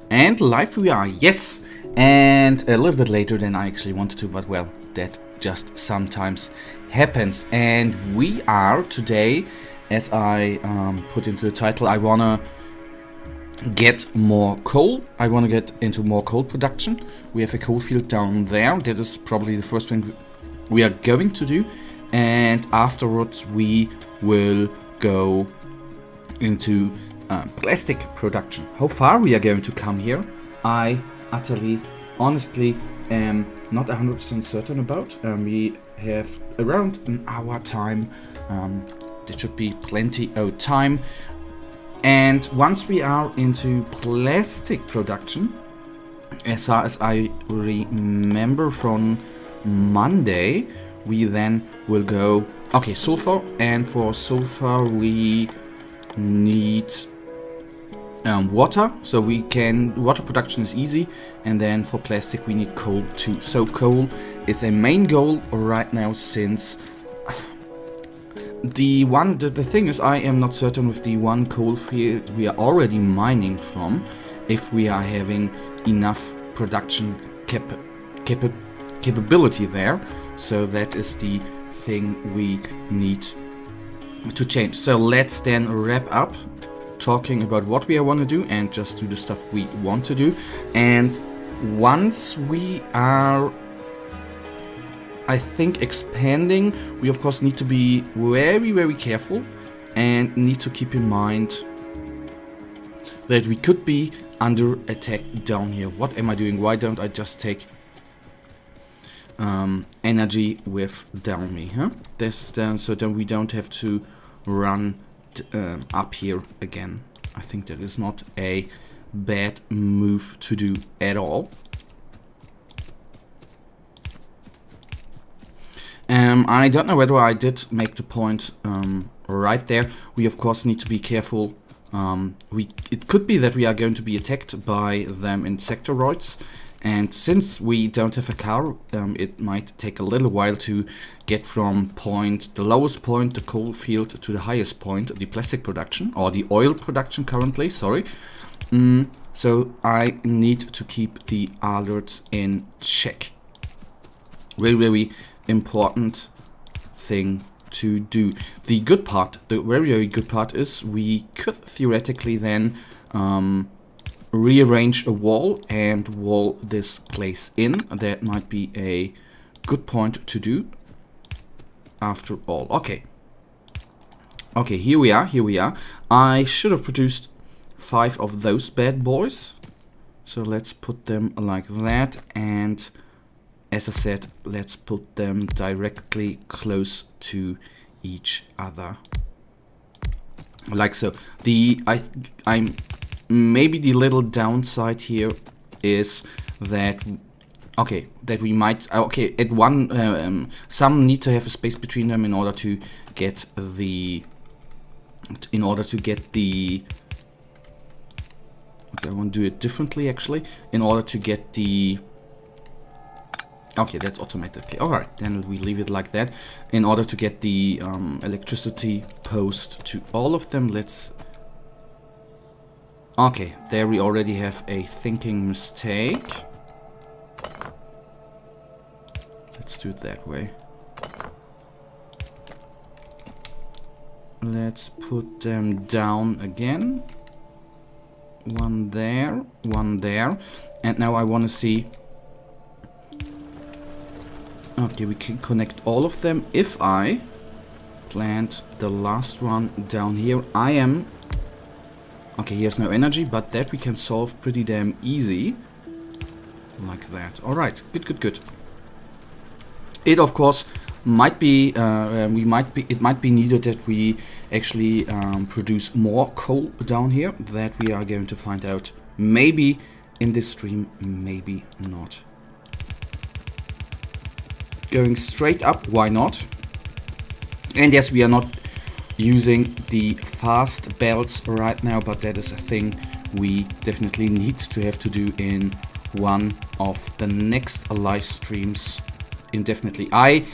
And live we are, yes! And a little bit later than I actually wanted to, but well, that just sometimes happens. And we are today, as I put into the title, I wanna get more coal. I wanna get into more coal production. We have a coal field down there. That is probably the first thing we are going to do. And afterwards we will go into plastic production. How far we are going to come here, I utterly, honestly, am not 100% certain about. We have around an hour time. There should be plenty of time. And once we are into plastic production, as far as I remember from Monday, we then will go, okay, sulfur, and for sulfur we need water, so we can, water production is easy, and then for plastic we need coal too. So coal is a main goal right now, since the thing is, I am not certain with the one coal field we are already mining from if we are having enough production capability there. So that is the thing we need to change. So let's then wrap up talking about what we want to do and just do the stuff we want to do. And once we are, I think, expanding, we of course need to be very, very careful and need to keep in mind that we could be under attack down here. What am I doing? Why don't I just take energy with down me, huh? This then, so then we don't have to run up here again. I think that is not a bad move to do at all. I don't know whether I did make the point right there. We of course need to be careful. It could be that we are going to be attacked by them insectoroids. And since we don't have a car, it might take a little while to get from the lowest point, the coal field, to the highest point, the plastic production, or the oil production currently, sorry. So I need to keep the alerts in check. Very, very important thing to do. The good part, the very, very good part is we could theoretically then rearrange a wall and wall this place in. That might be a good point to do after all. Okay, here we are. I should have produced 5 of those bad boys, so let's put them like that. And as I said, let's put them directly close to each other, like so. Maybe the little downside here is that, okay, that we might, okay, at one, some need to have a space between them in order to get the, okay, I want to do it differently actually, in order to get the, okay, that's automatically, alright, then we leave it like that. In order to get the electricity post to all of them, let's, okay, there we already have a thinking mistake. Let's do it that way. Let's put them down again. One there, and now I want to see. Okay, we can connect all of them. If I plant the last one down here, I am, okay, he has no energy, but that we can solve pretty damn easy, like that. All right, good. It of course might be, it might be needed that we actually produce more coal down here. That we are going to find out maybe in this stream, maybe not. Going straight up, why not? And yes, we are not using the fast belts right now, but that is a thing we definitely need to have to do in one of the next live streams indefinitely. I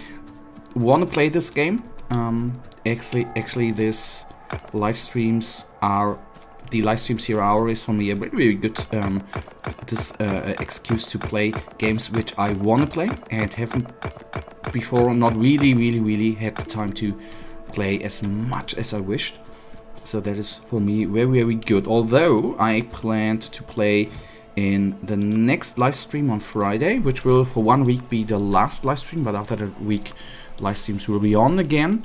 want to play this game. Actually, this live streams are the live streams here are always for me a very good excuse to play games which I want to play and haven't before not really had the time to play as much as I wished. So that is for me very good. Although I planned to play in the next live stream on Friday, which will for 1 week be the last live stream, but after that week live streams will be on again.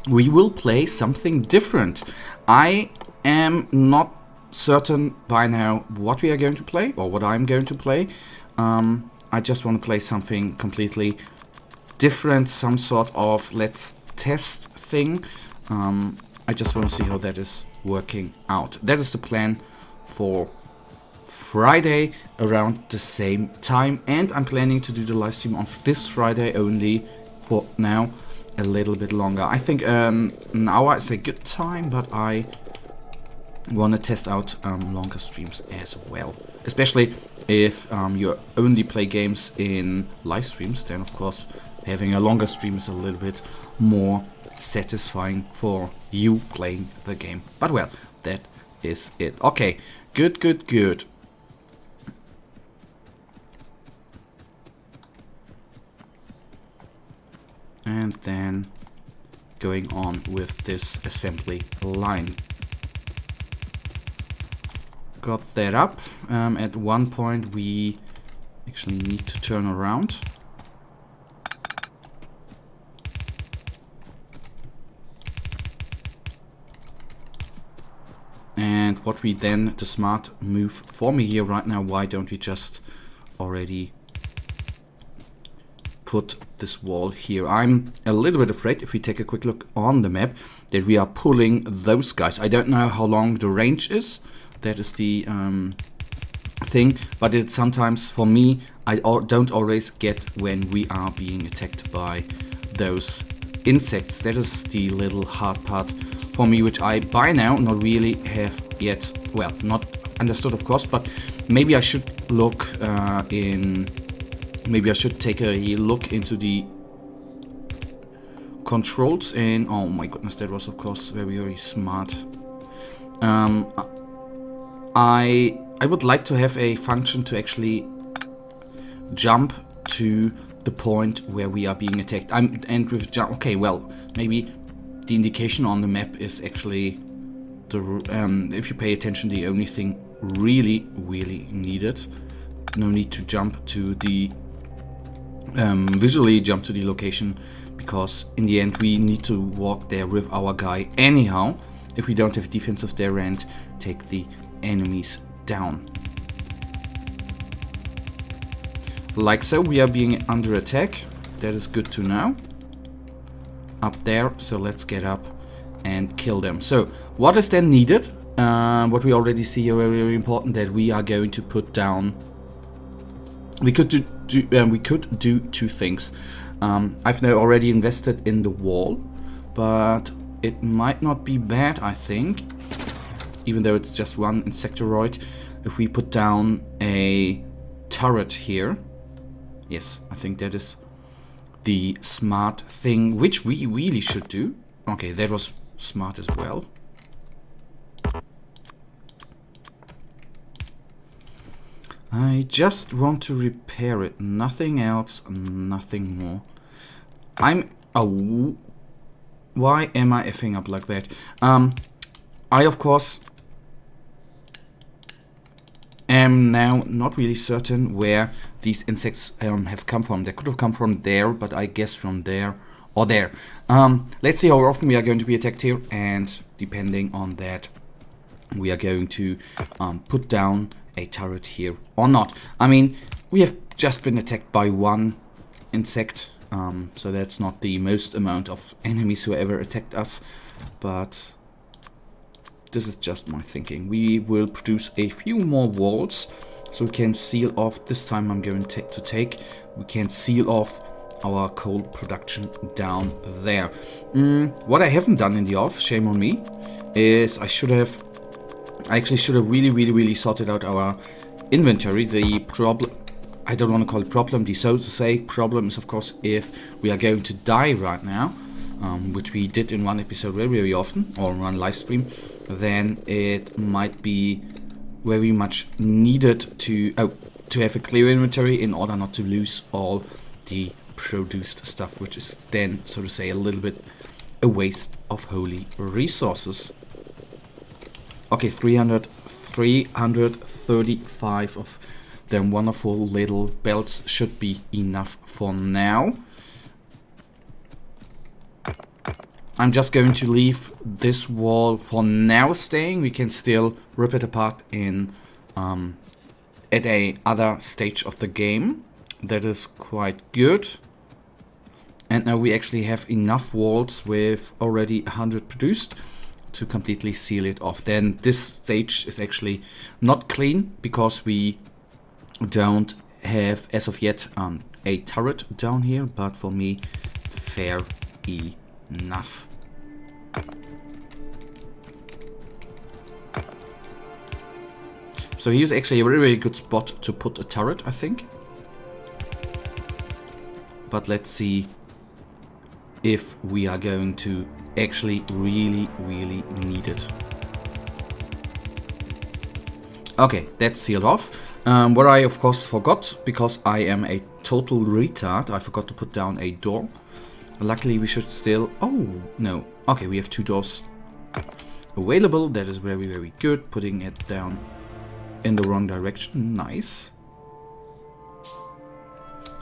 We will play something different. I am not certain by now what we are going to play or what I'm going to play. I just want to play something completely different, some sort of let's test thing. I just want to see how that is working out. That is the plan for Friday around the same time, and I'm planning to do the live stream on this Friday only for now, a little bit longer. I think an hour is a good time, but I want to test out longer streams as well, especially if you only play games in live streams. Then of course having a longer stream is a little bit more satisfying for you playing the game. But well, that is it. Okay, good. And then going on with this assembly line. Got that up. At one point we actually need to turn around. And what we then, the smart move for me here right now, why don't we just already put this wall here? I'm a little bit afraid, if we take a quick look on the map, that we are pulling those guys. I don't know how long the range is. That is the thing, but it's sometimes for me, I don't always get when we are being attacked by those insects. That is the little hard part for me, which I by now not really have yet, well, not understood of course, but maybe I should look maybe I should take a look into the controls. And oh my goodness, that was of course very smart. I would like to have a function to actually jump to the point where we are being attacked. And with jump, okay, well, maybe the indication on the map is actually the if you pay attention, the only thing really needed. No need to jump to the visually jump to the location, because in the end we need to walk there with our guy anyhow, if we don't have defensive there, and take the enemies down. Like so, we are being under attack. That is good to know. Up there, so let's get up and kill them. So what is then needed? What we already see here, very important, that we are going to put down. We could do two things. I've now already invested in the wall, but it might not be bad, I think, even though it's just one insectoroid, if we put down a turret here. Yes, I think that is the smart thing, which we really should do. Okay, that was smart as well. I just want to repair it, nothing else, nothing more. Why am I effing up like that? I of course am now not really certain where these insects have come from. They could have come from there, but I guess from there or there. Let's see how often we are going to be attacked here, and depending on that, we are going to put down a turret here or not. I mean, we have just been attacked by one insect, so that's not the most amount of enemies who ever attacked us, but this is just my thinking. We will produce a few more walls so we can seal off. This time I'm going we can seal off our coal production down there. What I haven't done in the off, shame on me, is I actually should have really sorted out our inventory. The problem, I don't want to call it problem, the so to say problem is of course if we are going to die right now. which we did in one episode very, very often, or one live stream, then it might be very much needed to have a clear inventory in order not to lose all the produced stuff, which is then, so to say, a little bit a waste of holy resources. Okay, 335 of them wonderful little belts should be enough for now. I'm just going to leave this wall for now staying. We can still rip it apart in at a other stage of the game. That is quite good. And now we actually have enough walls with already 100 produced to completely seal it off. Then this stage is actually not clean because we don't have, as of yet, a turret down here. But for me, fair enough. So here's actually a very, very good spot to put a turret, I think. But let's see if we are going to actually really, really need it. Okay, that's sealed off. What I of course forgot, because I am a total retard, I forgot to put down a door. Luckily we should still... Oh, no. Okay, we have 2 doors available. That is very, very good. Putting it down in the wrong direction. Nice.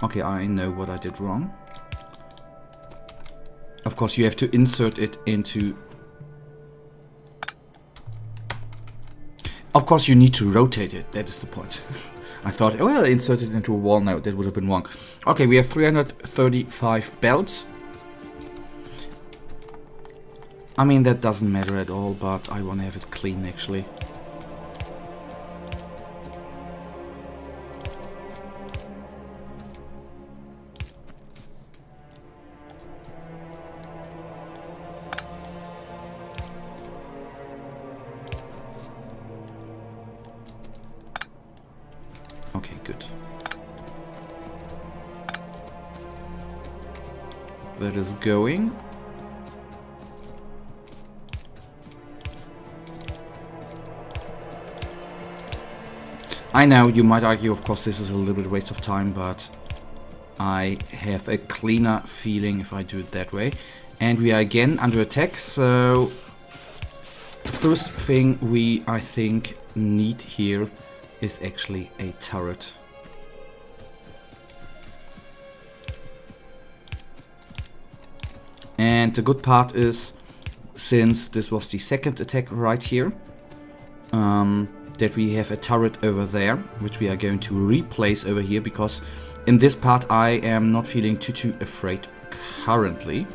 Okay, I know what I did wrong. Of course, you have to insert it into... Of course, you need to rotate it. That is the point. I thought, oh, well, insert it into a wall. No, that would have been wrong. Okay, we have 335 belts. I mean, that doesn't matter at all, but I want to have it clean, actually. Okay, good. That is going. I know you might argue, of course, this is a little bit of a waste of time, but I have a cleaner feeling if I do it that way. And we are again under attack, so the first thing we, I think, need here is actually a turret. And the good part is, since this was the second attack right here, that we have a turret over there, which we are going to replace over here, because in this part I am not feeling too afraid currently.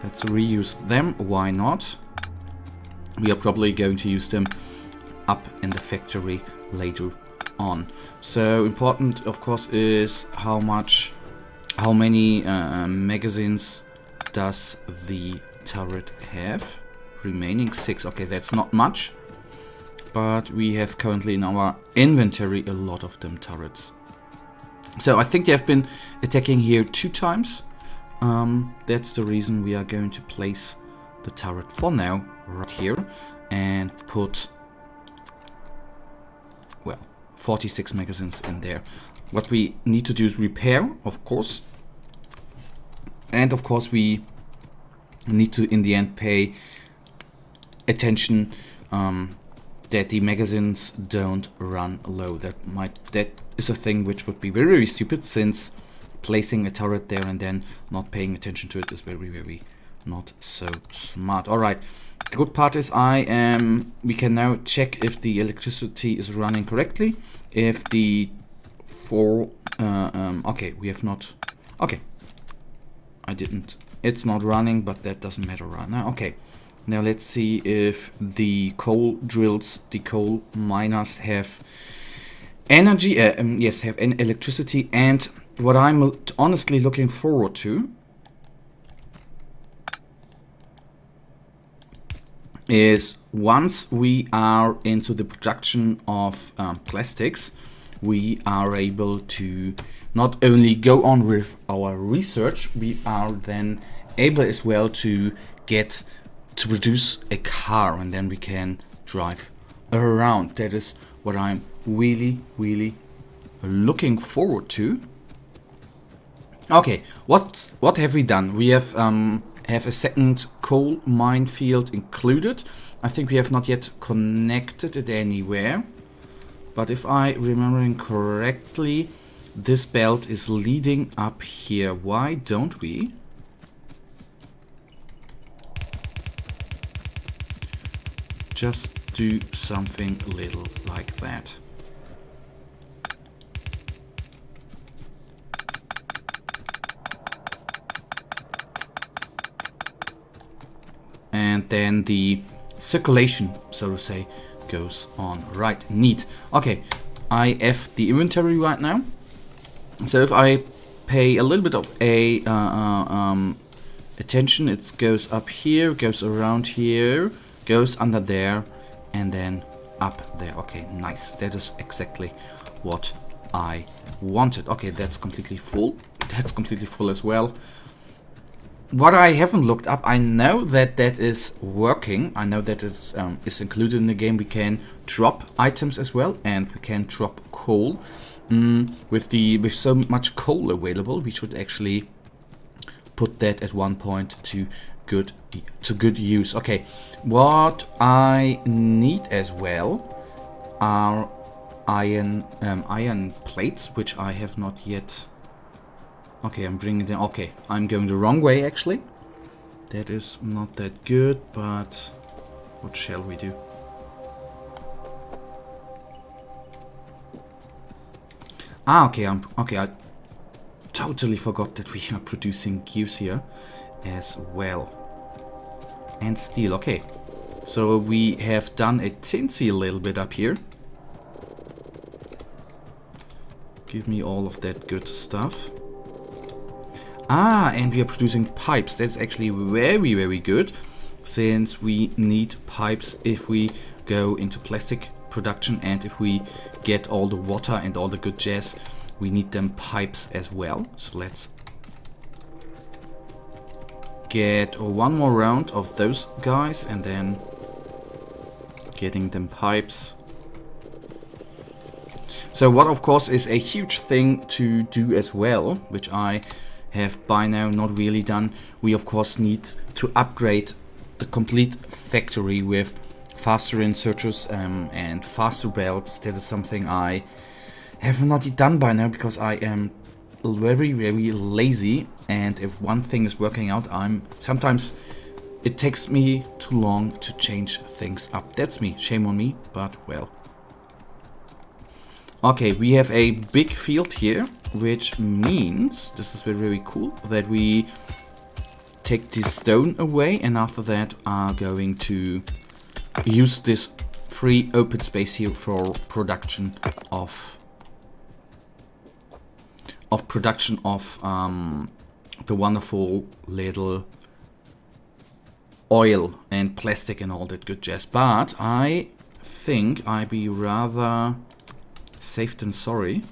Let's reuse them, why not? We are probably going to use them up in the factory later on. So important, of course, is how many magazines does the turret have? Remaining 6. Okay, that's not much, but we have currently in our inventory a lot of them turrets. So I think they have been attacking here 2 times. That's the reason we are going to place the turret for now right here and put, well, 46 magazines in there. What we need to do is repair, of course, and of course we need to in the end pay attention that the magazines don't run low. That is a thing which would be very, very stupid, since placing a turret there and then not paying attention to it is very, very not so smart. Alright, the good part is we can now check if the electricity is running correctly. If the okay, we have not, okay, it's not running, but that doesn't matter right now. Okay, now let's see if the coal drills, the coal miners have energy, yes, have electricity. And what I'm honestly looking forward to is, once we are into the production of plastics, we are able to not only go on with our research, we are then able as well to get to produce a car, and then we can drive around. That is what I'm really looking forward to. Okay, what have we done? We have a second coal minefield included. I think we have not yet connected it anywhere, but if I remembering correctly, this belt is leading up here. Why don't we just do something little like that? And then the circulation, so to say, goes on. Right, neat. Okay, I have the inventory right now. So if I pay a little bit of a attention, it goes up here, goes around here, goes under there, and then up there. Okay, nice. That is exactly what I wanted. Okay, that's completely full. That's completely full as well. What I haven't looked up, I know that that is working. I know that it's included in the game. We can drop items as well, and we can drop coal. With so much coal available, we should actually put that at one point to good use. Okay, what I need as well are iron plates, which I have not yet. Okay, I'm bringing them. Okay, I'm going the wrong way actually. That is not that good, but what shall we do? Okay, I totally forgot that we are producing gears here as well. And steel, okay. So we have done a tinsy a little bit up here. Give me all of that good stuff. And we are producing pipes. That's actually very good, since we need pipes if we go into plastic production, and if we get all the water and all the good jazz, we need them pipes as well. So let's get one more round of those guys, and then getting them pipes. So what of course is a huge thing to do as well, which I have by now not really done, we of course need to upgrade the complete factory with faster inserters and faster belts. That is something I have not done by now because I am very lazy, and if one thing is working out, sometimes it takes me too long to change things up. That's me, shame on me, but well. Okay, we have a big field here, which means, this is very cool, that we take this stone away, and after that are going to use this free open space here for production of the wonderful little oil and plastic and all that good jazz. But I think I'd be rather safe than sorry.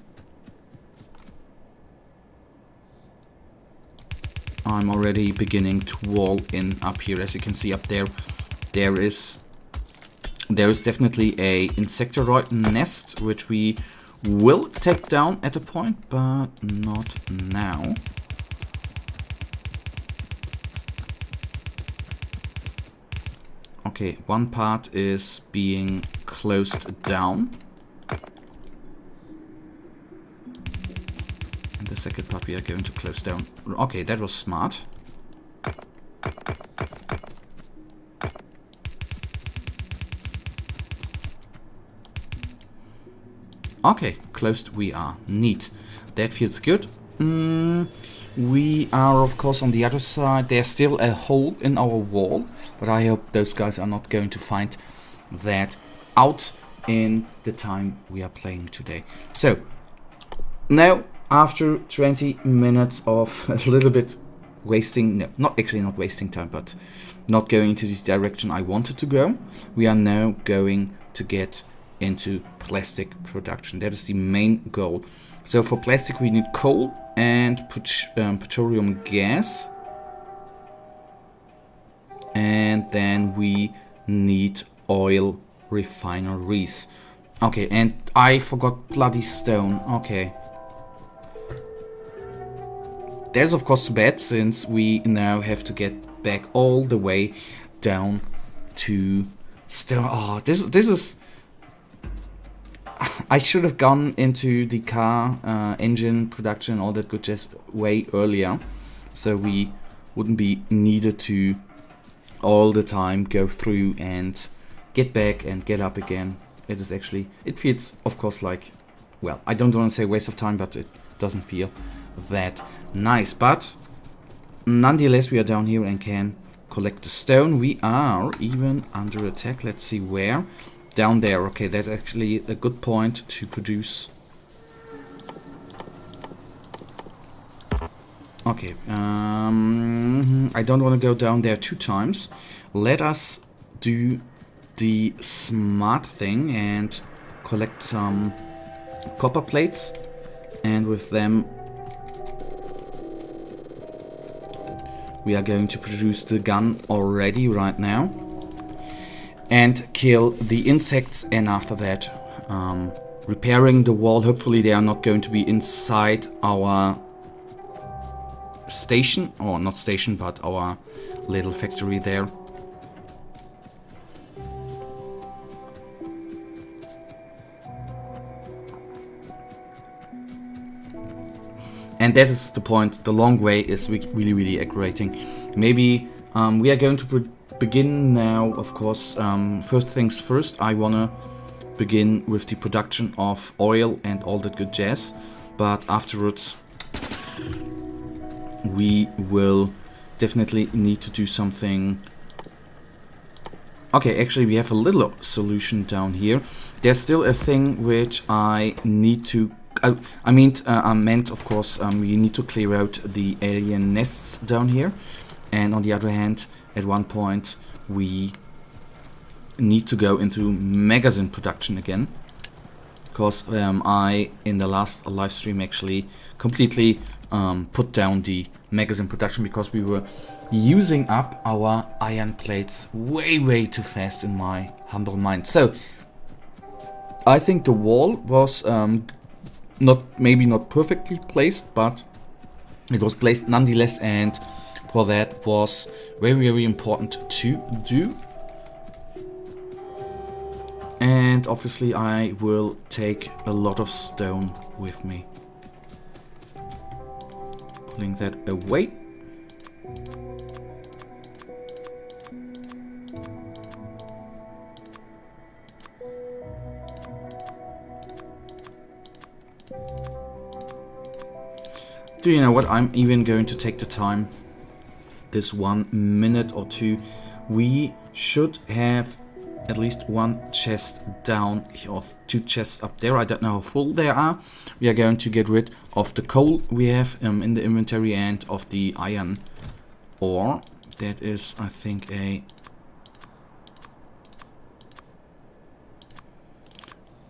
I'm already beginning to wall in up here. As you can see up there, there is definitely a insectoid nest, which we will take down at a point, but not now. Okay, one part is being closed down. And the second part we are going to close down. Okay, that was smart. Okay, closed we are. Neat. That feels good. We are, of course, on the other side. There's still a hole in our wall, but I hope those guys are not going to find that out in the time we are playing today. So, now, after 20 minutes of a little bit wasting, no, not wasting time, but not going into the direction I wanted to go, we are now going to get into plastic production. That is the main goal. So for plastic we need coal and petroleum gas, and then we need oil refineries. Okay, and I forgot bloody stone. Okay, that's of course too bad, since we now have to get back all the way down to stone. Oh, this is I should have gone into the car engine production, all that good jazz, way earlier, so we wouldn't be needed to all the time go through and get back and get up again. It is actually, it feels of course like, well, I don't want to say waste of time, but it doesn't feel that nice. But nonetheless, we are down here and can collect the stone. We are even under attack. Let's see where. Down there. Okay, that's actually a good point to produce. Okay, I don't want to go down there 2 times. Let us do the smart thing and collect some copper plates, and with them we are going to produce the gun already right now and kill the insects, and after that repairing the wall. Hopefully they are not going to be inside our station, or not station, but our little factory there. And that is the point. The long way is really, really aggravating. Maybe we are going to begin now, of course. First things first, I wanna begin with the production of oil and all that good jazz. But afterwards, we will definitely need to do something. Okay, actually we have a little solution down here. There's still a thing which I need to... I meant, of course, we need to clear out the alien nests down here. And on the other hand, at one point, we need to go into magazine production again. Because I, in the last live stream, actually completely put down the magazine production because we were using up our iron plates way too fast, in my humble mind. So, I think the wall was... maybe not perfectly placed, but it was placed nonetheless, and for that was very important to do. And obviously I will take a lot of stone with me. Pulling that away. Do you know what? I'm even going to take the time, this 1 minute or 2. We should have at least 1 chest down, or 2 chests up there. I don't know how full they are. We are going to get rid of the coal we have in the inventory and of the iron ore. That is, I think, a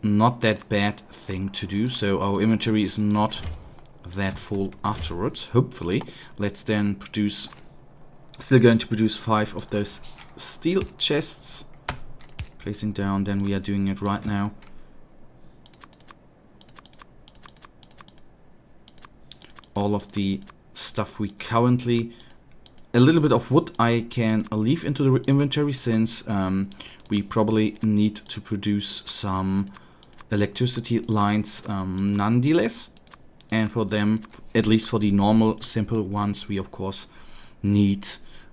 not that bad thing to do. So our inventory is not that full afterwards, hopefully. Let's then produce, still going to produce 5 of those steel chests. Placing down, then we are doing it right now. All of the stuff we currently, a little bit of wood I can leave into the inventory, since we probably need to produce some electricity lines nonetheless. And for them, at least for the normal, simple ones, we of course need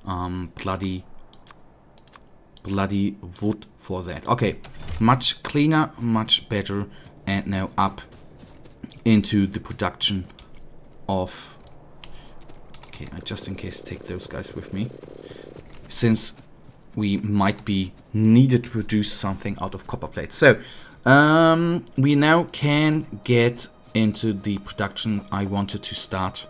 bloody wood for that. Okay, much cleaner, much better. And now up into the production of... Okay, I just in case take those guys with me, since we might be needed to produce something out of copper plates. So, we now can get into the production I wanted to start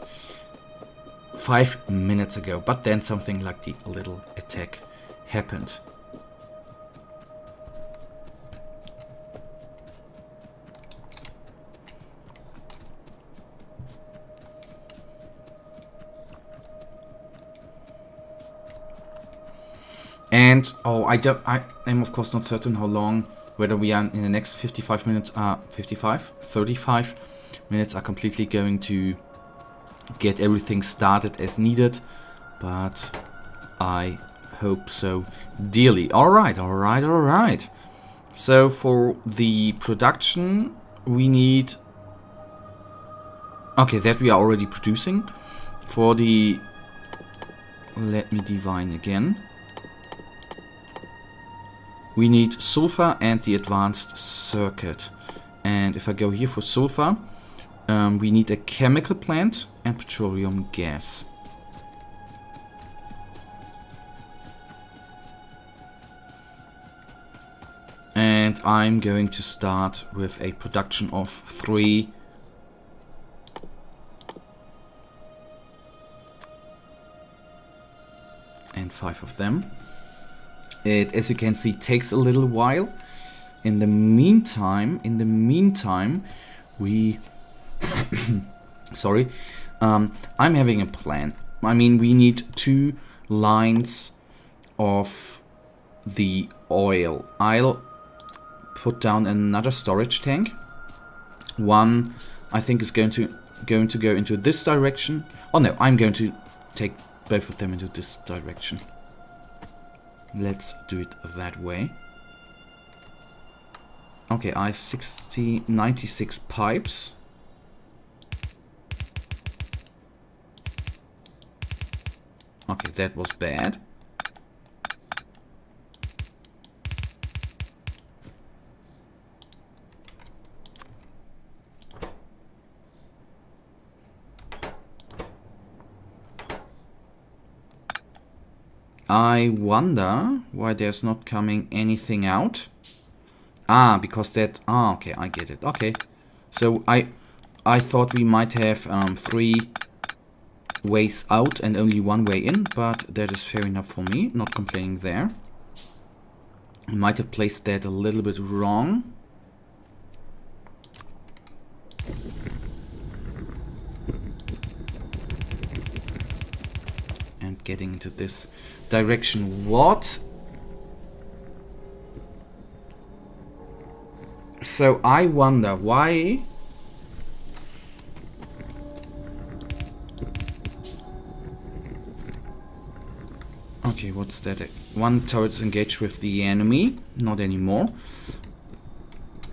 5 minutes ago, but then something like the little attack happened. And oh, I am of course not certain how long, whether we are in the next 55 minutes, 35 minutes are completely going to get everything started as needed, but I hope so dearly. Alright. So for the production we need, okay, that we are already producing. For the, let me divine again. We need sulfur and the advanced circuit. And if I go here for sulfur, we need a chemical plant and petroleum gas. And I'm going to start with a production of 3 and 5 of them. It, as you can see, takes a little while. In the meantime, we sorry, I'm having a plan. I mean, we need 2 lines of the oil. I'll put down another storage tank. One, I think, is going to go into this direction. Oh no, I'm going to take both of them into this direction. Let's do it that way. Okay, I have 96 pipes. Okay, that was bad. I wonder why there's not coming anything out. Ah, because that... Ah, okay, I get it. Okay. So I thought we might have 3 ways out and only 1 way in, but that is fair enough for me. Not complaining there. I might have placed that a little bit wrong. And getting into this direction. What? So I wonder why... Okay, what's that? 1 turret's engaged with the enemy. Not anymore.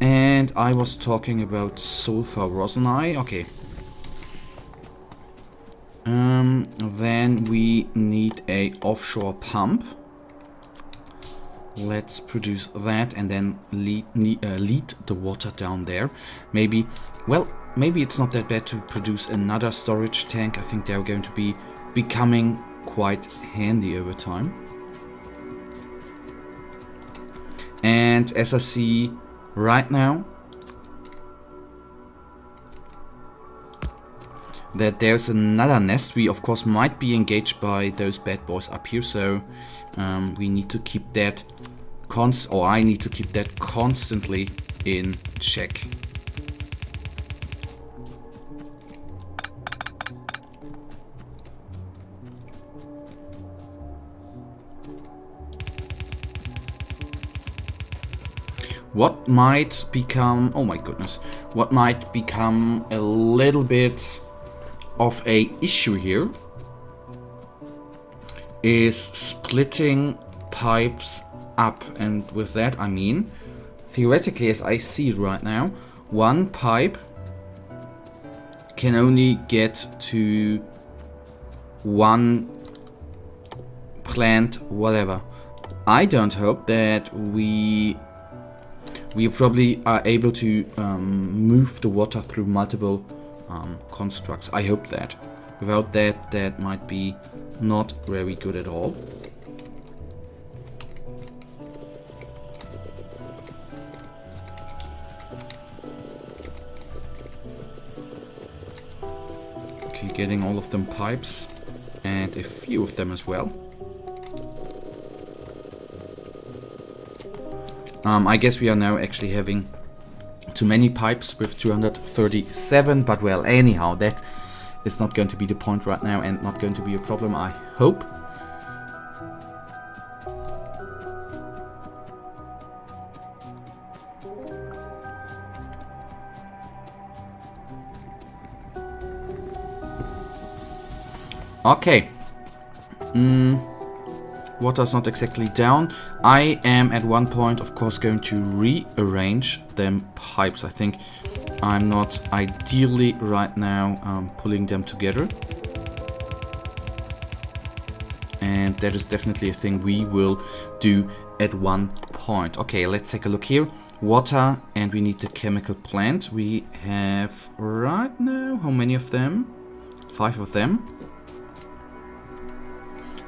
And I was talking about sulfur, wasn't I? Okay. Then we need a offshore pump. Let's produce that and then lead the water down there. Maybe, well, maybe it's not that bad to produce another storage tank. I think they're going to be becoming quite handy over time. And as I see right now, that there's another nest. We of course might be engaged by those bad boys up here, so we need to keep that I need to keep that constantly in check. What might become, oh my goodness, what might become a little bit of a issue here is splitting pipes up, and with that I mean, theoretically, as I see it right now, 1 pipe can only get to 1 plant, whatever. I don't hope that we probably are able to move the water through multiple constructs. I hope that. Without that, that might be not very good at all. Okay, getting all of them pipes and a few of them as well. I guess we are now actually having too many pipes with 237, but well, anyhow, that is not going to be the point right now and not going to be a problem, I hope. Okay. Water's not exactly down. I am at one point, of course, going to rearrange them pipes. I think I'm not ideally right now pulling them together. And that is definitely a thing we will do at one point. Okay, let's take a look here. Water, and we need the chemical plant. We have right now, how many of them? 5 of them.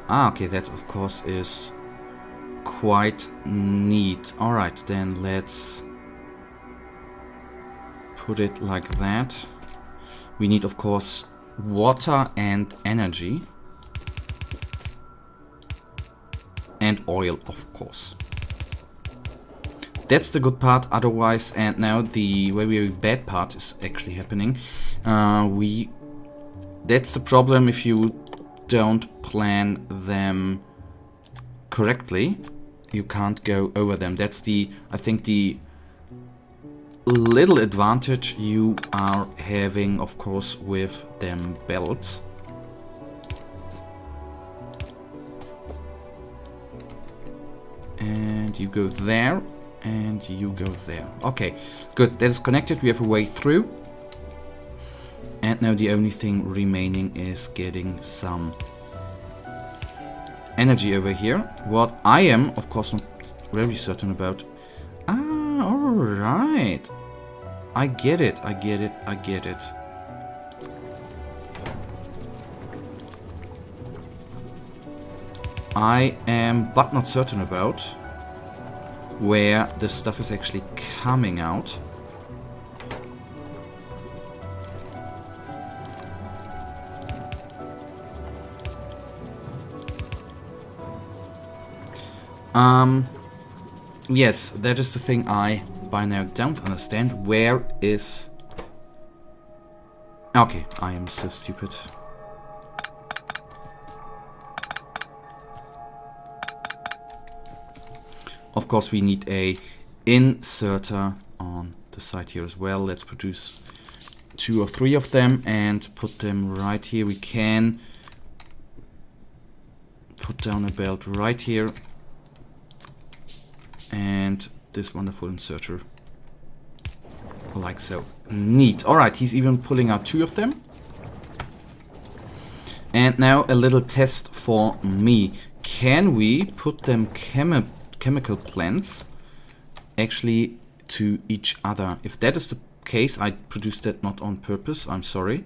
Ah, okay, that of course is quite neat. Alright, then let's put it like that. We need, of course, water and energy. And oil, of course. That's the good part, otherwise, and now the very bad part is actually happening. That's the problem if you don't plan them correctly. You can't go over them. That's I think the little advantage you are having, of course, with them belts. And you go there, and you go there. Okay, good. That is connected. We have a way through. And now the only thing remaining is getting some energy over here. What I am, of course, not very certain about. Ah, alright. I get it, I get it, I get it. I am but not certain about where the stuff is actually coming out. Yes, that is the thing I by now don't understand. Where is... Okay, I am so stupid. Of course, we need a inserter on the side here as well. Let's produce 2 or 3 of them and put them right here. We can put down a belt right here. And this wonderful inserter. Like so. Neat. Alright, he's even pulling out 2 of them. And now a little test for me. Can we put them chemical plants actually to each other? If that is the case, I produced that not on purpose. I'm sorry.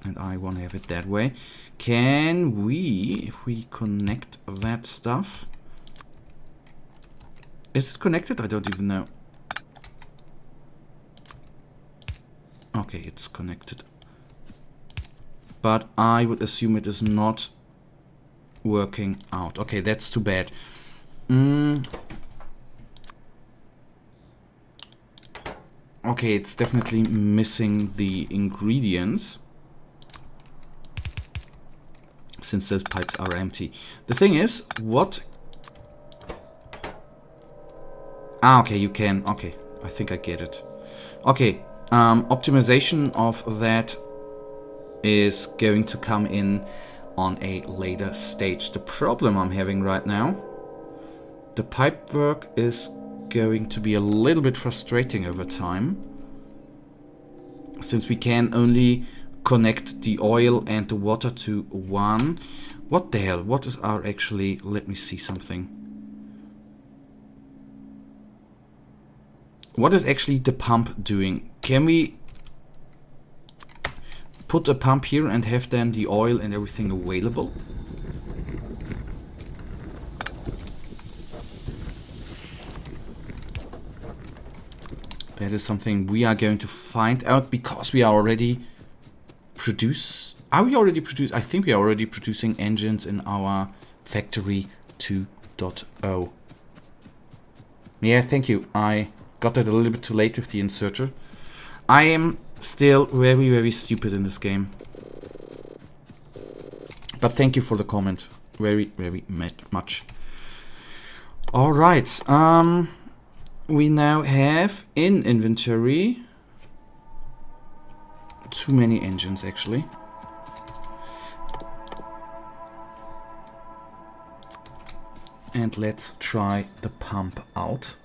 And I want to have it that way. Can we, if we connect that stuff... Is it connected? I don't even know. Okay, it's connected. But I would assume it is not working out. Okay, that's too bad. Okay, it's definitely missing the ingredients, since those pipes are empty. The thing is, what... Ah, okay, you can. Okay, I think I get it. Okay, optimization of that is going to come in on a later stage. The problem I'm having right now, the pipe work is going to be a little bit frustrating over time, since we can only connect the oil and the water to one. What the hell? What is our actually... Let me see something. What is actually the pump doing? Can we put a pump here and have then the oil and everything available? That is something we are going to find out, because we are already Are we already I think we are already producing engines in our Factory 2.0. Yeah, thank you. I got that a little bit too late with the inserter. I am still very, very stupid in this game. But thank you for the comment. Very, very much. Alright. We now have in inventory too many engines actually. And let's try the pump out.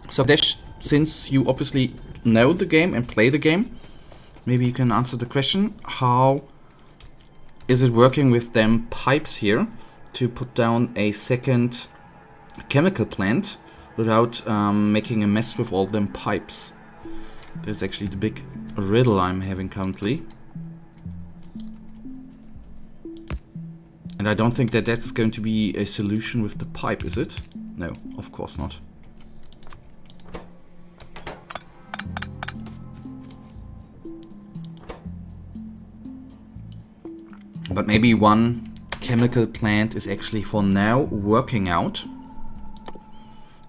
So Dash, since you obviously know the game and play the game, maybe you can answer the question, how is it working with them pipes here to put down a second chemical plant without making a mess with all them pipes? That's actually the big riddle I'm having currently. And I don't think that that's going to be a solution with the pipe, is it? No, of course not. But maybe one chemical plant is actually for now working out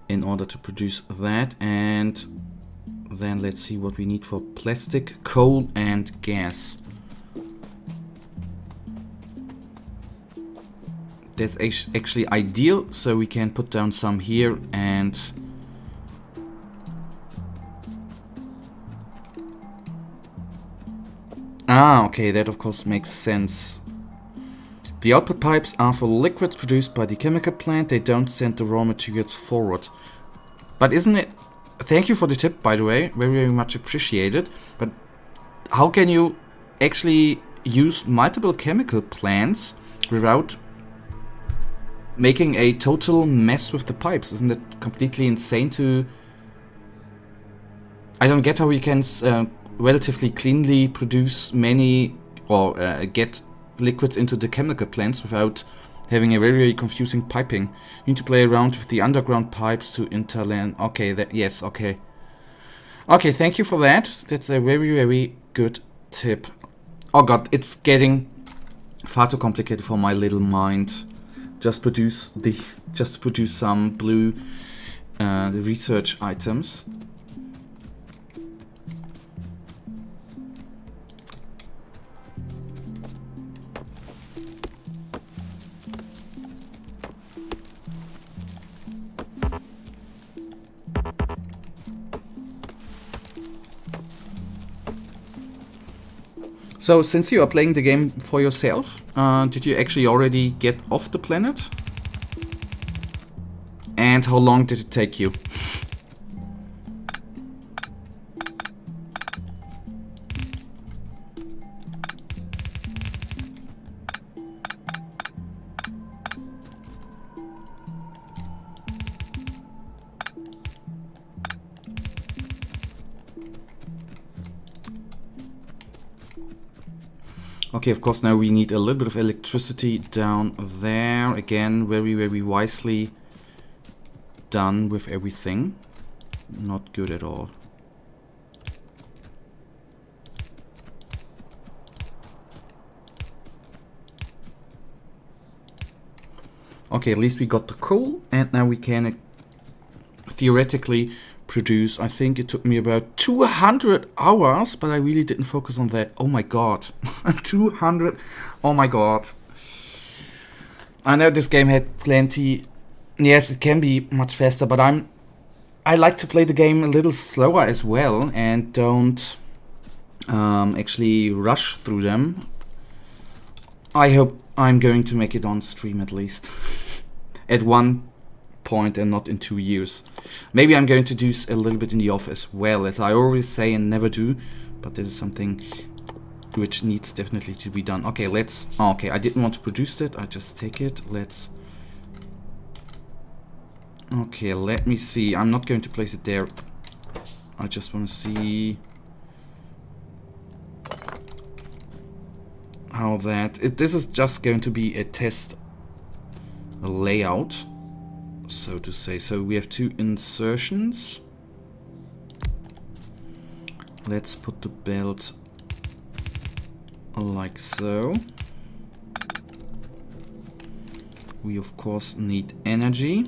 in order to produce that. And then let's see what we need for plastic, coal and gas. That's actually ideal, so we can put down some here and okay, that of course makes sense. The output pipes are for liquids produced by the chemical plant. They don't send the raw materials forward. But isn't it... Thank you for the tip, by the way. Very, very much appreciated. But how can you actually use multiple chemical plants without making a total mess with the pipes? Isn't it completely insane to... I don't get how we can relatively cleanly produce many or get liquids into the chemical plants without having a very, very confusing piping. You need to play around with the underground pipes to interland. Okay, yes, okay. Okay, thank you for that. That's a very, very good tip. Oh god, it's getting far too complicated for my little mind. Just produce some blue research items. So, since you are playing the game for yourself, did you actually already get off the planet? And how long did it take you? Okay, of course now we need a little bit of electricity down there. Again, very, very wisely done with everything. Not good at all. Okay, at least we got the coal, and now we can theoretically produce. I think it took me about 200 hours, but I really didn't focus on that. Oh my god. 200. Oh my god. I know this game had plenty. Yes, it can be much faster, but I like to play the game a little slower as well and don't actually rush through them. I hope I'm going to make it on stream at least. At one point and not in 2 years. Maybe I'm going to do a little bit in the off as well, as I always say and never do, but this is something which needs definitely to be done. Okay, let's... Oh, okay, I didn't want to produce that. I just take it. Let's... Okay, let me see. I'm not going to place it there. I just want to see how that... This is just going to be a test layout, so to say. So we have 2 insertions. Let's put the belt like so. We of course need energy.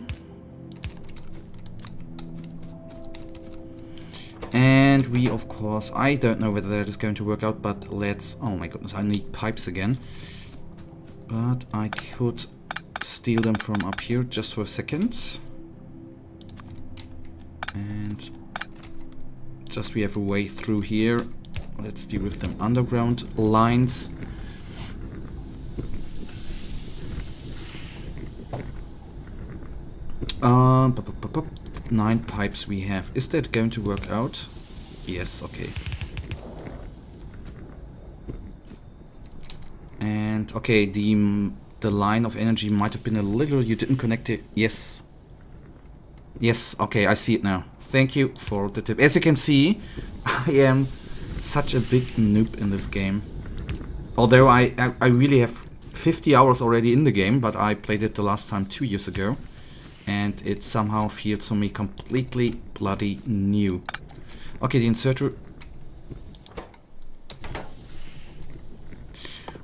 And we of course, I don't know whether that is going to work out, but let's... Oh my goodness, I need pipes again. But I could steal them from up here just for a second. And just we have a way through here. Let's deal with them underground lines. Pop, pop, pop, pop. 9 pipes we have. Is that going to work out? Yes, okay. And okay, the line of energy might have been a little, you didn't connect it. Yes. Yes, okay, I see it now. Thank you for the tip. As you can see, I am such a big noob in this game. Although I really have 50 hours already in the game, but I played it the last time 2 years ago. And it somehow feels to me completely bloody new. Okay, the inserter.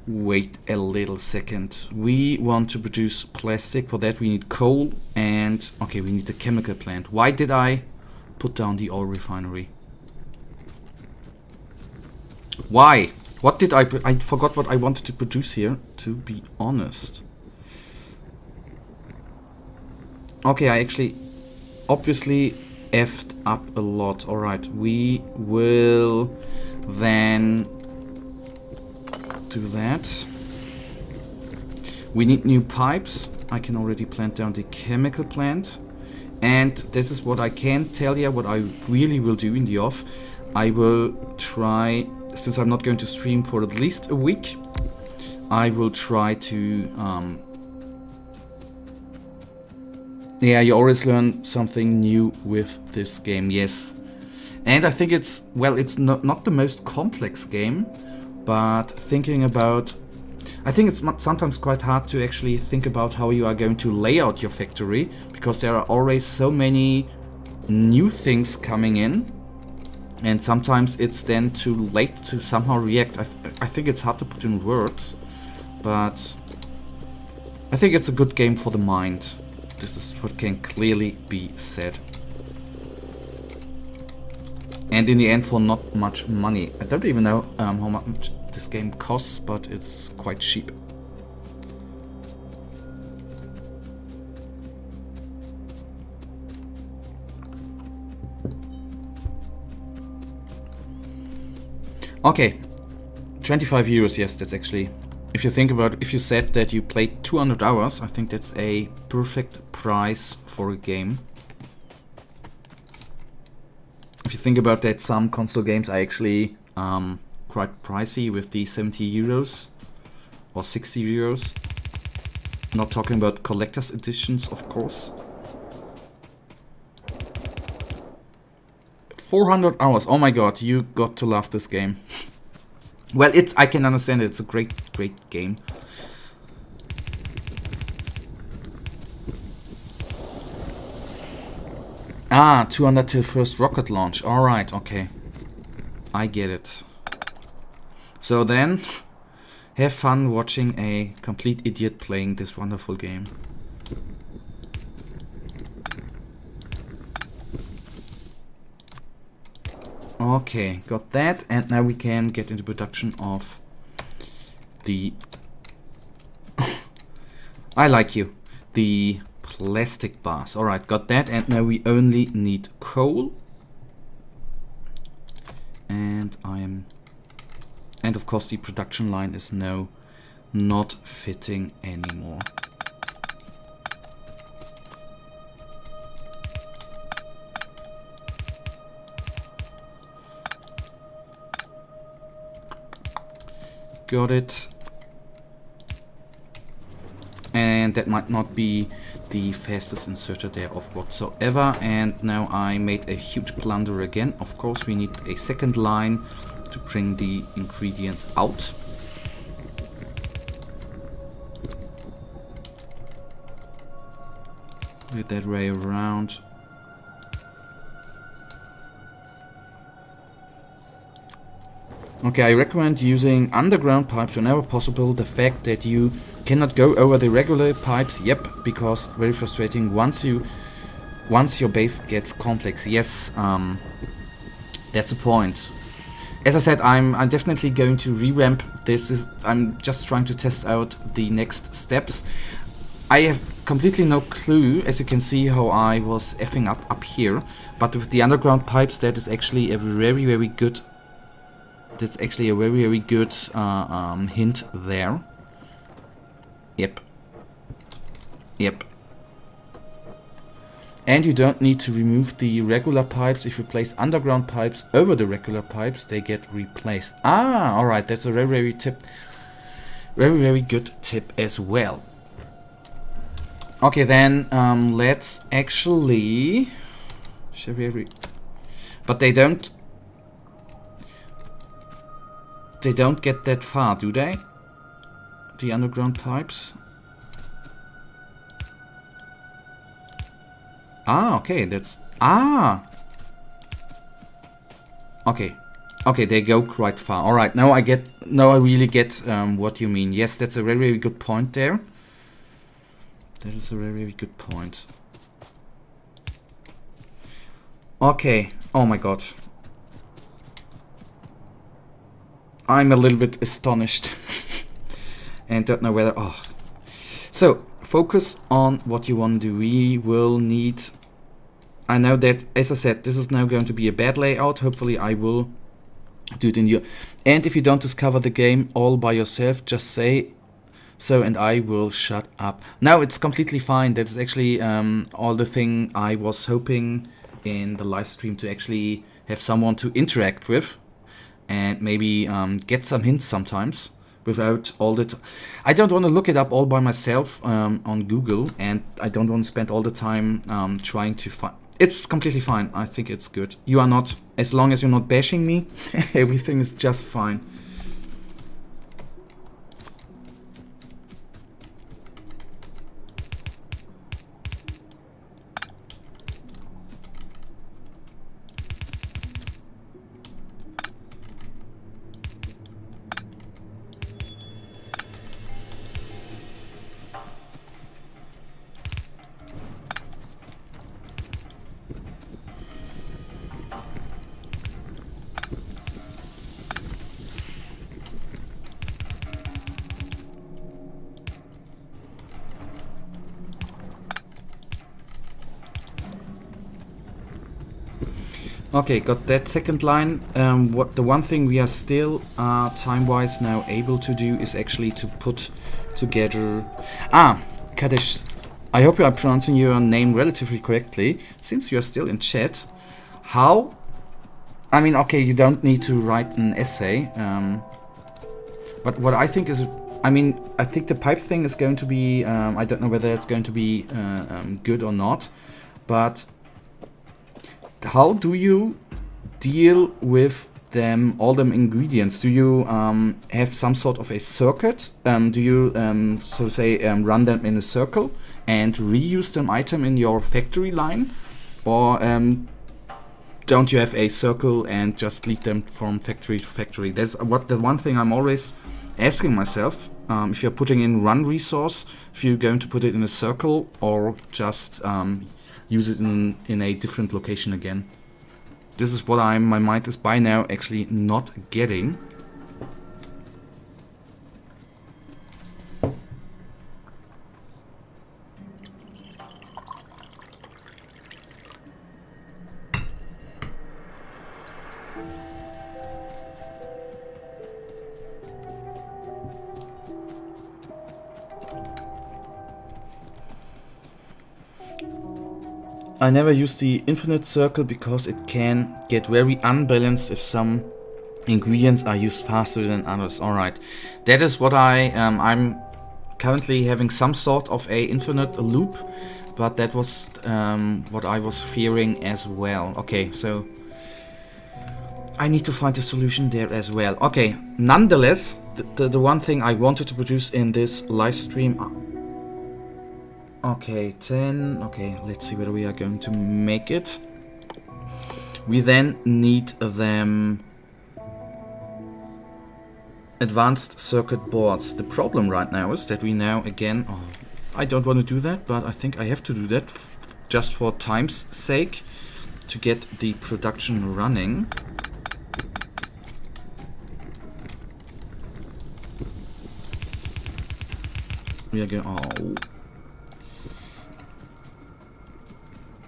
Wait a little second. We want to produce plastic. For that we need coal and... okay, we need the chemical plant. Why did I put down the oil refinery? Why? What did I forgot what I wanted to produce here, to be honest. Okay, I actually obviously effed up a lot. Alright, we will then do that. We need new pipes. I can already plant down the chemical plant. And this is what I can tell you, what I really will do in the off. I will try, since I'm not going to stream for at least a week, I will try to... yeah, you always learn something new with this game, yes. And I think it's, well, it's not the most complex game, but thinking about... I think it's sometimes quite hard to actually think about how you are going to lay out your factory, because there are always so many new things coming in, and sometimes it's then too late to somehow react. I think it's hard to put in words, but I think it's a good game for the mind. This is what can clearly be said. And in the end, for not much money. I don't even know how much this game costs, but it's quite cheap. Okay, 25 euros, yes, that's actually... if you think about, if you said that you played 200 hours, I think that's a perfect price for a game. If you think about that, some console games are actually quite pricey with the 70 euros or 60 euros. Not talking about collector's editions, of course. 400 hours, oh my god, you got to love this game. Well, I can understand it. It's a great game. Ah, 200 till first rocket launch. Alright, okay. I get it. So then, have fun watching a complete idiot playing this wonderful game. Okay, got that, and now we can get into production of the... I like you. The plastic bars. Alright, got that, and now we only need coal. And and of course the production line is now not fitting anymore. Got it. And that might not be the fastest inserter there of whatsoever. And now I made a huge blunder again. Of course we need a second line to bring the ingredients out. With that way around. Okay, I recommend using underground pipes whenever possible. The fact that you cannot go over the regular pipes, yep, because very frustrating once your base gets complex. Yes, that's the point. As I said, I'm definitely going to revamp this. I'm just trying to test out the next steps. I have completely no clue, as you can see, how I was effing up here. But with the underground pipes, that is actually a very, very good... That's actually a very, very good hint there. Yep. Yep. And you don't need to remove the regular pipes. If you place underground pipes over the regular pipes, they get replaced. Ah, alright, that's a very, very tip. Very, very good tip as well. Okay, then let's actually... But they don't get that far, do they? The underground pipes? Ah, okay, that's... Ah! Okay. Okay, they go quite far. Alright, now I really get what you mean. Yes, that's a very, very good point there. That is a very, very good point. Okay, oh my god. I'm a little bit astonished. And don't know whether... Oh. So, focus on what you want to do. We will need... I know that, as I said, this is now going to be a bad layout. Hopefully I will do it in your... And if you don't discover the game all by yourself, just say so and I will shut up. Now it's completely fine. That's actually all the thing I was hoping in the live stream, to actually have someone to interact with. And maybe get some hints sometimes. Without all the... I don't want to look it up all by myself on Google, and I don't want to spend all the time trying to find... It's completely fine. I think it's good. You are not... As long as you're not bashing me, everything is just fine. Okay, got that second line. The one thing we are still time-wise now able to do is actually to put together... Ah, Kadesh, I hope you are pronouncing your name relatively correctly, since you are still in chat. How... I mean, okay, you don't need to write an essay, but what I think is... I mean, I think the pipe thing is going to be... I don't know whether it's going to be good or not, but... How do you deal with all them ingredients? Do you have some sort of a circuit? Do you, so to say, run them in a circle and reuse them item in your factory line? Or don't you have a circle and just lead them from factory to factory? That's the one thing I'm always asking myself. If you're putting in run resource, if you're going to put it in a circle or just... use it in a different location again. This is what my mind is by now actually not getting. I never use the infinite circle because it can get very unbalanced if some ingredients are used faster than others. Alright, that is what I'm currently having some sort of a infinite loop, but that was what I was fearing as well. Okay, so I need to find a solution there as well. Okay, nonetheless, the one thing I wanted to produce in this live stream... Okay, 10. Okay, let's see whether we are going to make it. We then need them advanced circuit boards. The problem right now is that we now again... Oh, I don't want to do that, but I think I have to do that just for time's sake to get the production running. We are going... Oh...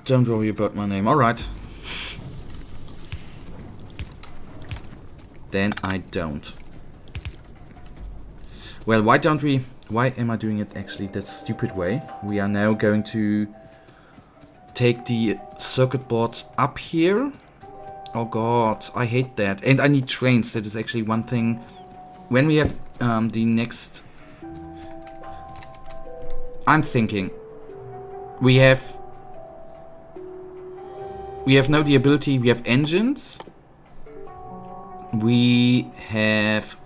Don't worry about my name. Alright. Then I don't. Well, why don't we... Why am I doing it actually that stupid way? We are now going to take the circuit boards up here. Oh god, I hate that. And I need trains. That is actually one thing. When we have the next... I'm thinking. We have now the ability, we have engines. We have...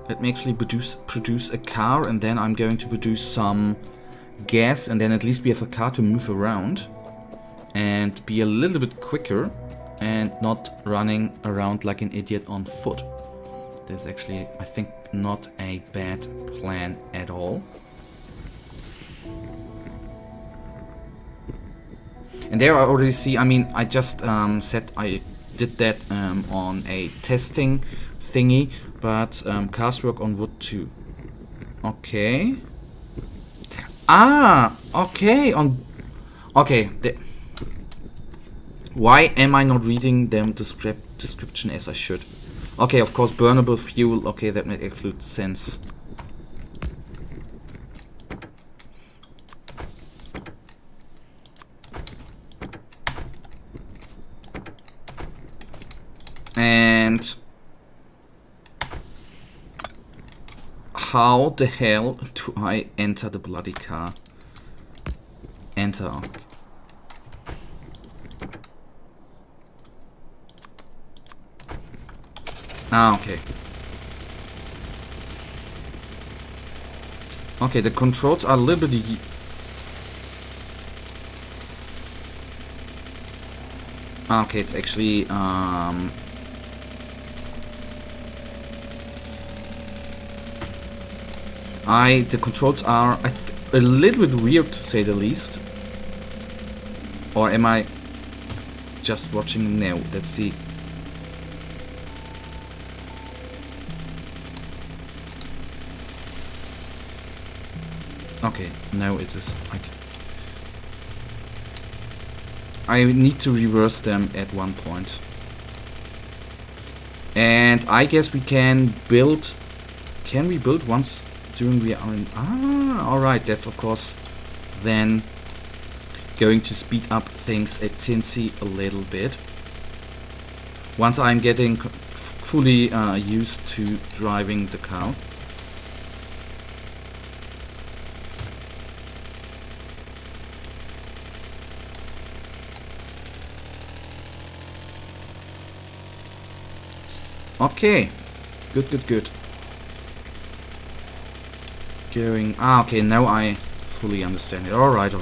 Let me actually produce a car, and then I'm going to produce some gas, and then at least we have a car to move around and be a little bit quicker and not running around like an idiot on foot. That's actually, I think, not a bad plan at all. And there I already see, I mean, I just said I did that on a testing thingy, but cars work on wood too. Okay. Ah, okay, okay. Why am I not reading them description as I should? Okay, of course, burnable fuel. Okay, that makes absolute sense. And how the hell do I enter the bloody car? Enter. Ah, okay. Okay, the controls are a little bit... Okay, it's actually... The controls are a little bit weird, to say the least. Or am I just watching now? That's the... Okay, now it is. I need to reverse them at one point. And I guess we can build... Can we build once during we are in... Ah, alright, that's of course then going to speed up things a tinsy a little bit. Once I'm getting fully used to driving the car. Okay, good. Going... Ah, okay, now I fully understand it. Alright.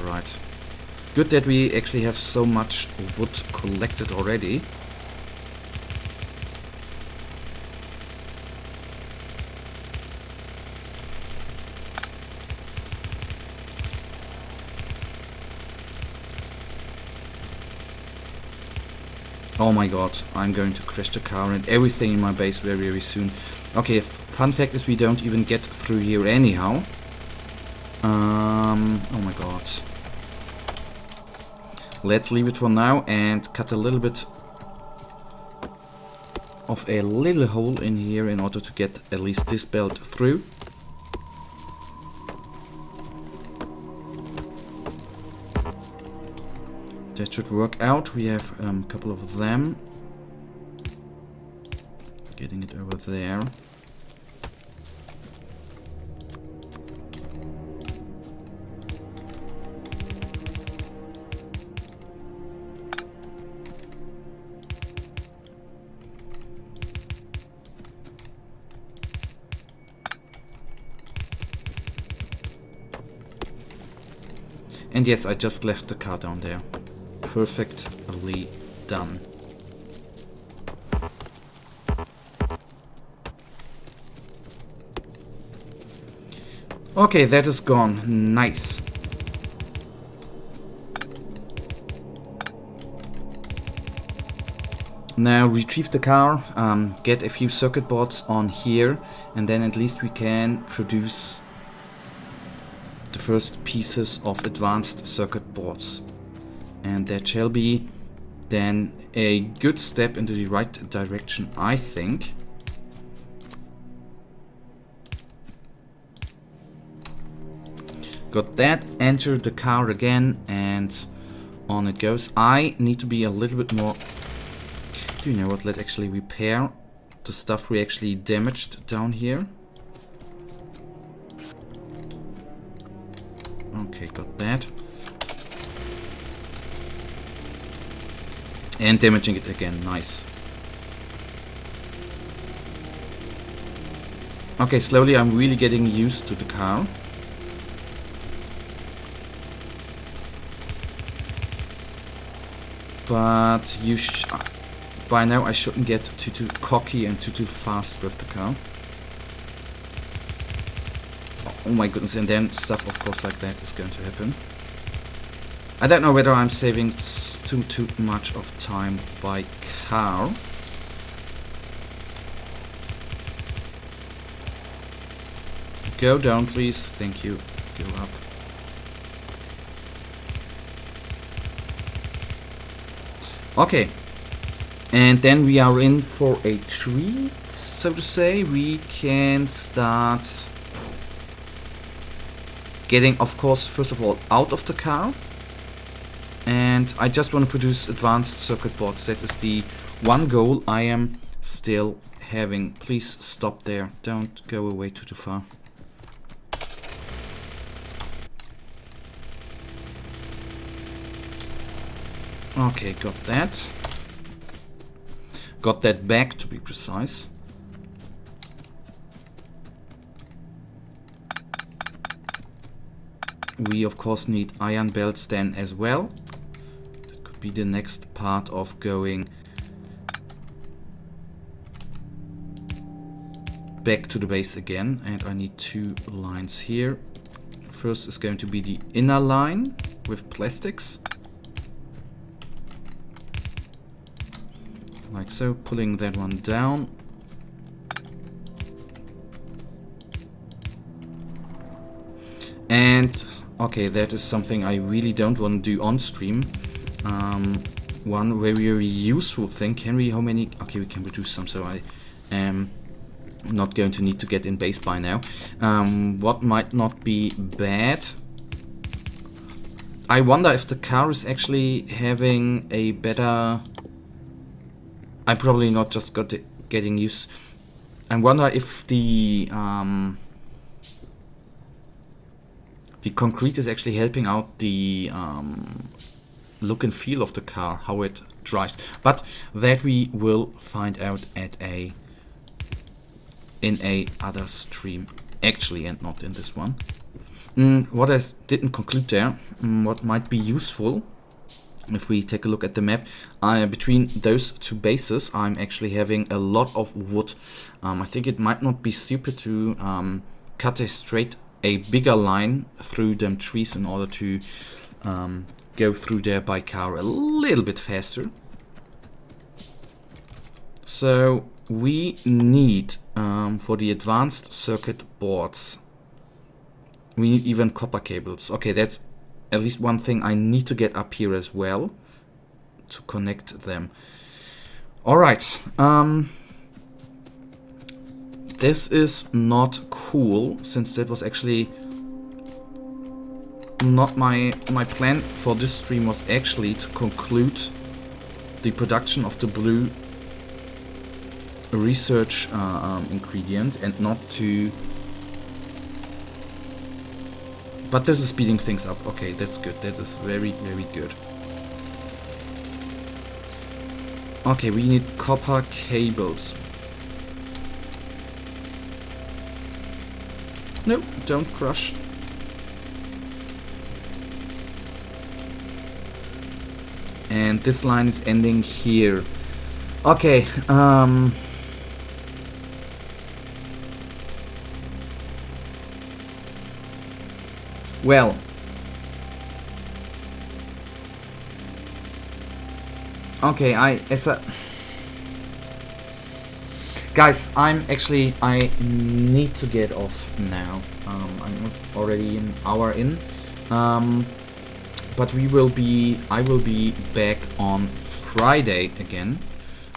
Good that we actually have so much wood collected already. Oh my god, I'm going to crash the car and everything in my base very soon. Okay, fun fact is we don't even get through here anyhow. Oh my god. Let's leave it for now and cut a little bit of a little hole in here in order to get at least this belt through. That should work out. We have a couple of them. Getting it over there. And yes, I just left the car down there. Perfectly done. Okay, that is gone. Nice. Now retrieve the car, get a few circuit boards on here, and then at least we can produce the first pieces of advanced circuit boards. And that shall be then a good step into the right direction, I think. Got that, enter the car again, and on it goes. I need to be a little bit more... Do you know what? Let's actually repair the stuff we actually damaged down here. Okay, got that. And damaging it again, nice. Okay, slowly I'm really getting used to the car. But by now I shouldn't get too cocky and too fast with the car. Oh my goodness, and then stuff of course like that is going to happen. I don't know whether I'm saving too much of time by car. Go down please, thank you. Go up. Okay, and then we are in for a treat, so to say. We can start getting, of course, first of all, out of the car. And I just want to produce advanced circuit boards. That is the one goal I am still having. Please stop there. Don't go away too far. Okay, got that. Got that back, to be precise. We of course need iron belts then as well. That could be the next part of going back to the base again. And I need two lines here. First is going to be the inner line with plastics. Like so, pulling that one down. And okay, that is something I really don't want to do on stream. One very useful thing. Can we, how many? Okay, we can reduce some, so I am not going to need to get in base by now. What might not be bad. I wonder if the car is actually having a better... I'm probably not just getting used. I wonder if the concrete is actually helping out the look and feel of the car, how it drives. But that we will find out at in a other stream, actually, and not in this one. What I didn't conclude there, what might be useful. If we take a look at the map, between those two bases, I'm actually having a lot of wood. I think it might not be stupid to cut a bigger line through them trees in order to go through there by car a little bit faster. So we need, for the advanced circuit boards, we need even copper cables. Okay, that's at least one thing I need to get up here as well to connect them. Alright, this is not cool, since that was actually not my plan for this stream. Was actually to conclude the production of the blue research ingredient and not to... But this is speeding things up. Okay, that's good. That is very, very good. Okay, we need copper cables. No, don't crush. And this line is ending here. Okay, well, okay, guys, I need to get off now. I'm already an hour in. but I will be back on Friday again.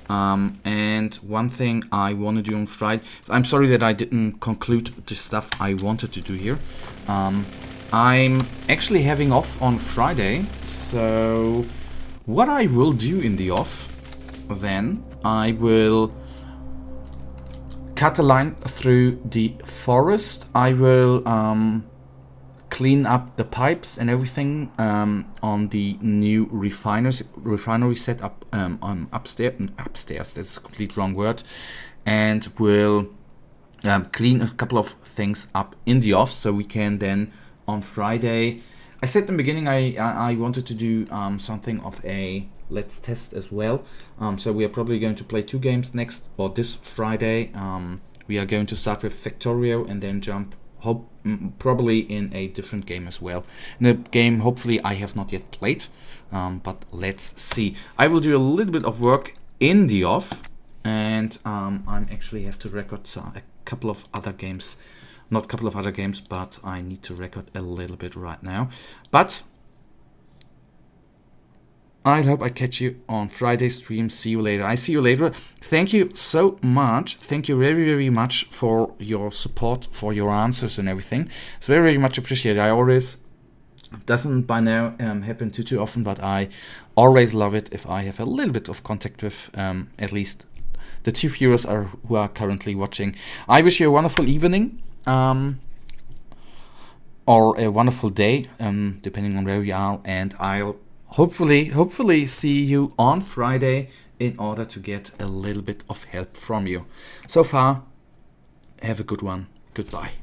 And one thing I want to do on Friday, I'm sorry that I didn't conclude the stuff I wanted to do here. I'm actually having off on Friday, so what I will do in the off, then I will cut a line through the forest. I will clean up the pipes and everything on the new refinery setup upstairs. That's a complete wrong word. And we'll clean a couple of things up in the off, so we can then on Friday. I said in the beginning I wanted to do something of a let's test as well. So we are probably going to play 2 games next or this Friday. We are going to start with Factorio and then jump probably in a different game as well. In a game hopefully I have not yet played, but let's see. I will do a little bit of work in the off, and I actually have to record a couple of other games. Not a couple of other games, but I need to record a little bit right now. But I hope I catch you on Friday stream. See you later. I see you later. Thank you so much. Thank you very, very much for your support, for your answers and everything. It's very, very much appreciated. I always, doesn't by now happen too often, but I always love it if I have a little bit of contact with at least the 2 viewers who are currently watching. I wish you a wonderful evening. Or a wonderful day, depending on where you are, and I'll hopefully see you on Friday in order to get a little bit of help from you. So far, have a good one. Goodbye.